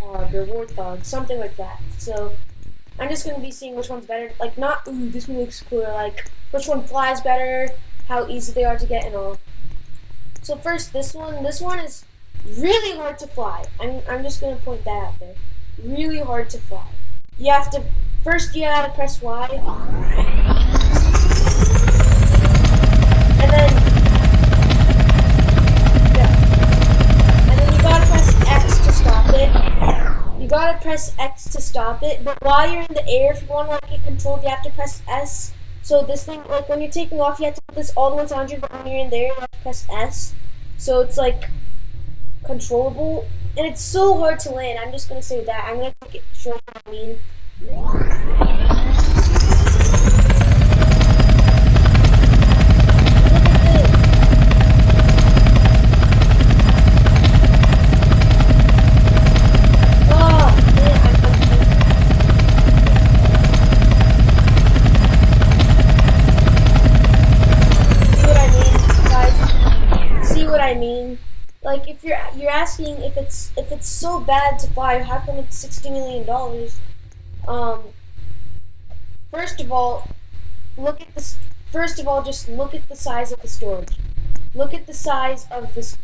WarthHog or WarthHog, something like that. So I'm just gonna be seeing which one's better. Like not ooh, this one looks cooler. Like which one flies better, how easy they are to get, and all. So first, this one. This one is really hard to fly. I'm just gonna point that out there. Really hard to fly. You have to first you gotta press Y, and then yeah, and then you gotta press X to stop it. You gotta press X to stop it. But while you're in the air, if you want to like get controlled, you have to press S. So this thing, like when you're taking off, you have to put this all the way to 100. But when you're in there, you have to press S. So it's like controllable, and it's so hard to land. I'm just gonna say that. I'm gonna show you what I mean. I mean, like if you're asking if it's so bad to fly, how come it's $60 million? First of all, look at this. First of all, just look at the size of the storage. Look at the size of this.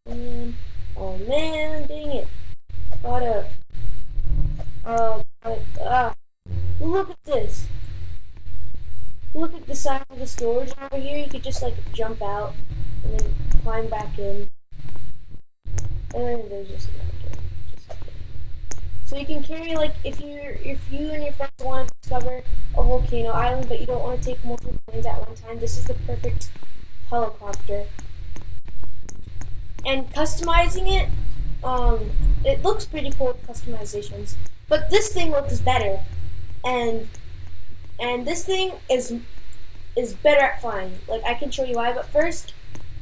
Oh man, dang it! Gotta. Look at this. Look at the size of the storage over here. You could just like jump out and then climb back in. And then there's just another door. So you can carry like if you and your friends want to discover a volcano island, but you don't want to take multiple planes at one time, this is the perfect helicopter. And customizing it, it looks pretty cool with customizations, but this thing looks better. And this thing is better at flying. Like I can show you why, but first,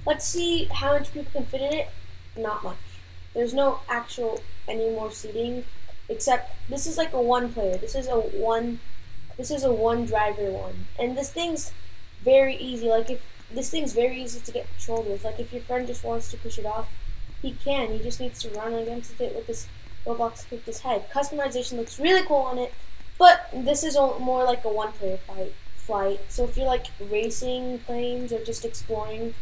let's see how much people can fit in it. Not much. There's no actual any more seating, except this is like a one player. This is a one driver one, and this thing's very easy. Like if this thing's very easy to get controlled with. Like if your friend just wants to push it off, he can. He just needs to run against it with this roblox kick his head. Customization looks really cool on it. But this is more like a one-player flight. So if you're like racing planes or just exploring,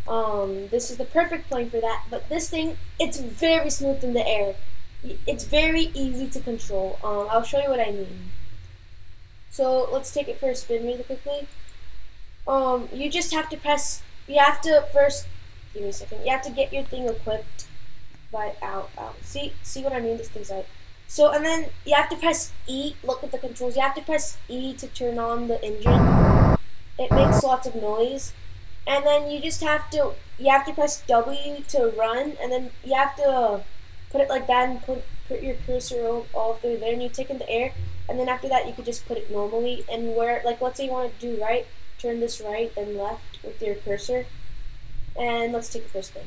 this is the perfect plane for that. But this thing, it's very smooth in the air. It's very easy to control. I'll show you what I mean. So let's take it for a spin really quickly. You just have to press. You have to first. Give me a second. You have to get your thing equipped. Ow. See what I mean? This thing's like. So, and then you have to press E, look at the controls, you have to press E to turn on the engine. It makes lots of noise. And then you have to press W to run, and then you have to put it like that and put your cursor all through there, and you take in the air, and then after that you could just put it normally, and where, like let's say you want to do right, turn this right and left with your cursor, and let's take the first spin.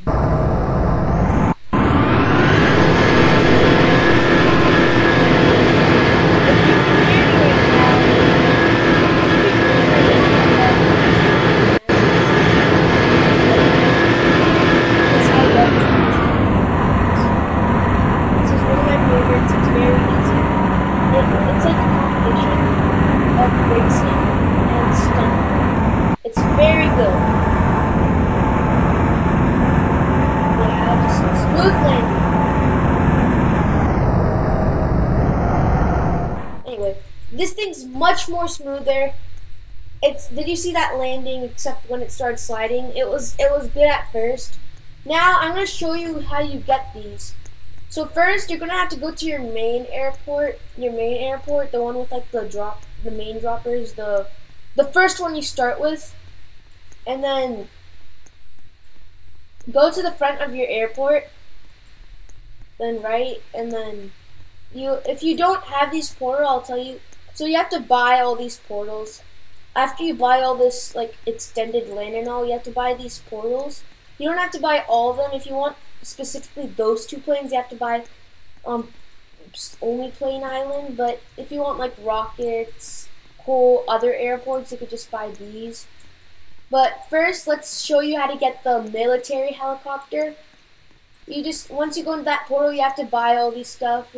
It's very good. Yeah, just smooth landing. Anyway, this thing's much more smoother. Did you see that landing except when it started sliding? It was good at first. Now I'm gonna show you how you get these. So first you're gonna have to go to your main airport, the one with like the main droppers, the first one you start with, and then go to the front of your airport, then right, and then if you don't have these portals, I'll tell you, so you have to buy all these portals. After you buy all this like extended land and all, you have to buy these portals. You don't have to buy all of them. If you want specifically those two planes, you have to buy only Plane Island, but if you want like rockets, cool other airports, you could just buy these. But first, let's show you how to get the military helicopter. You just once you go into that portal, you have to buy all these stuff.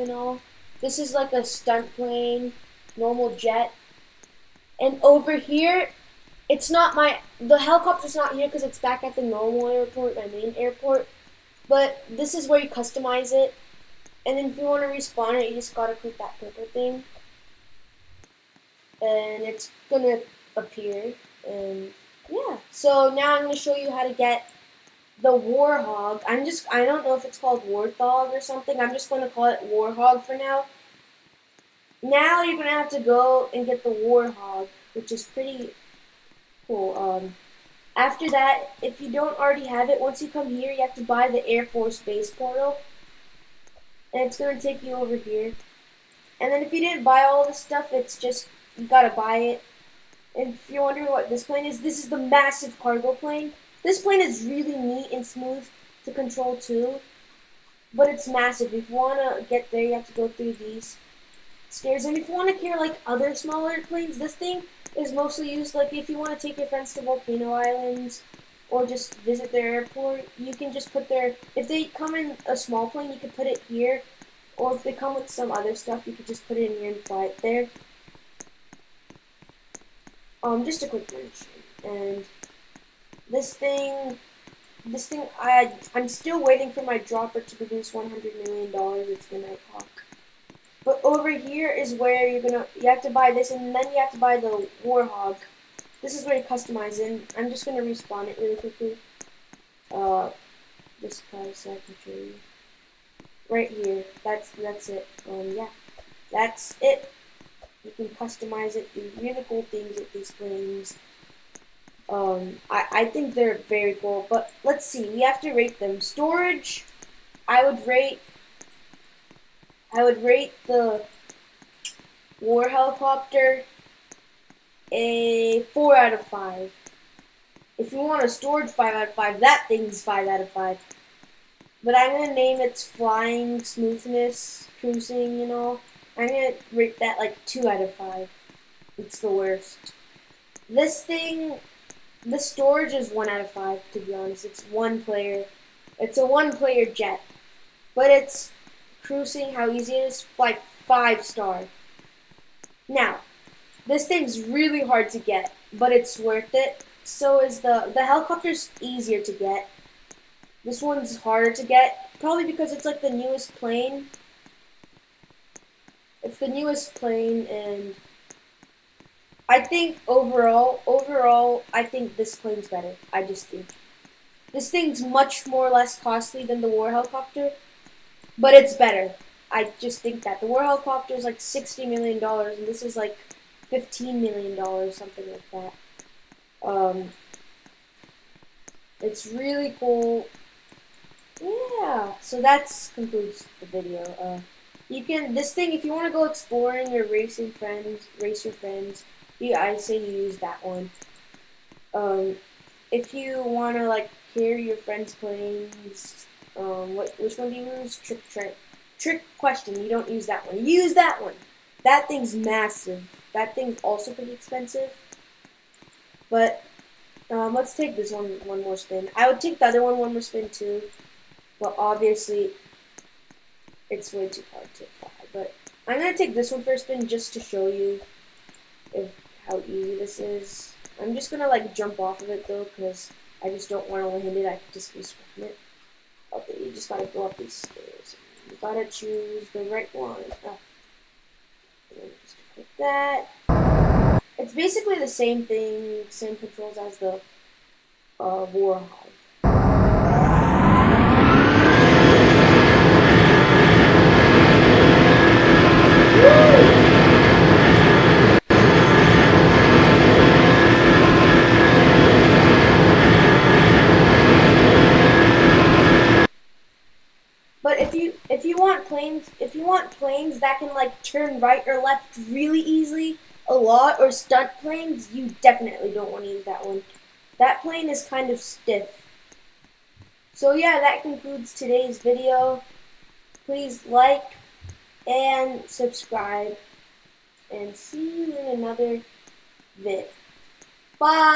This is like a stunt plane, normal jet, and over here, it's not the helicopter's not here because it's back at the normal airport, my main airport. But this is where you customize it, and then if you want to respawn it, you just gotta click that purple thing, and it's gonna appear. And yeah, so now I'm gonna show you how to get the WarthHog. I don't know if it's called WarthHog or something. I'm just gonna call it WarthHog for now. Now you're gonna have to go and get the WarthHog, which is pretty cool. After that, if you don't already have it, once you come here, you have to buy the Air Force Base portal, and it's gonna take you over here. And then if you didn't buy all this stuff, it's just you gotta buy it. And if you're wondering what this plane is, this is the massive cargo plane. This plane is really neat and smooth to control too, but it's massive. If you wanna get there, you have to go through these stairs. And if you wanna carry like other smaller planes, this thing is mostly used like if you want to take your friends to volcano islands or just visit their airport. You can just put if they come in a small plane, you can put it here, or if they come with some other stuff, you could just put it in here and fly it there. Just a quick mention. And this thing, I'm still waiting for my dropper to produce $100 million. It's the Nighthawk. But over here is where you have to buy this, and then you have to buy the WarthHog. This is where you customize it. I'm just gonna respawn it really quickly. This guy, so I can show you. Right here. That's it. Yeah, that's it. You can customize it. Do really cool things with these planes. I think they're very cool. But let's see. We have to rate them. Storage. I would rate the war helicopter a 4 out of 5. If you want a storage 5 out of 5, that thing's 5 out of 5. But I'm going to name its flying smoothness, cruising, I'm going to rate that like 2 out of 5. It's the worst. This thing, the storage is 1 out of 5, to be honest. It's one player. It's a one-player jet. But it's cruising, how easy it is, like 5-star. Now, this thing's really hard to get, but it's worth it. So is the helicopter's easier to get. This one's harder to get, probably because it's like the newest plane. It's the newest plane, and I think overall, I think this plane's better. I just think. This thing's much less costly than the war helicopter, but it's better. I just think that the war helicopter is like $60 million, and this is like $15 million, something like that. It's really cool. Yeah, so that concludes the video. This thing, if you want to go exploring or race your friends, I say you use that one. If you want to like carry your friends' planes, which one do you use? Trick question. You don't use that one. You use that one. That thing's massive. That thing's also pretty expensive. But let's take this one more spin. I would take the other one more spin too. But obviously, it's way too hard to fly. But I'm gonna take this one for a spin just to show you how easy this is. I'm just gonna like jump off of it though, because I just don't want to land it. I could just respawn it. Okay, you just gotta go up these stairs. You gotta choose the right one. Just click that. It's basically the same thing, same controls as the WarthHog. But if you want planes that can like turn right or left really easily a lot, or stunt planes, you definitely don't want to use that one. That plane is kind of stiff. So yeah, that concludes today's video. Please like and subscribe, and see you in another vid. Bye!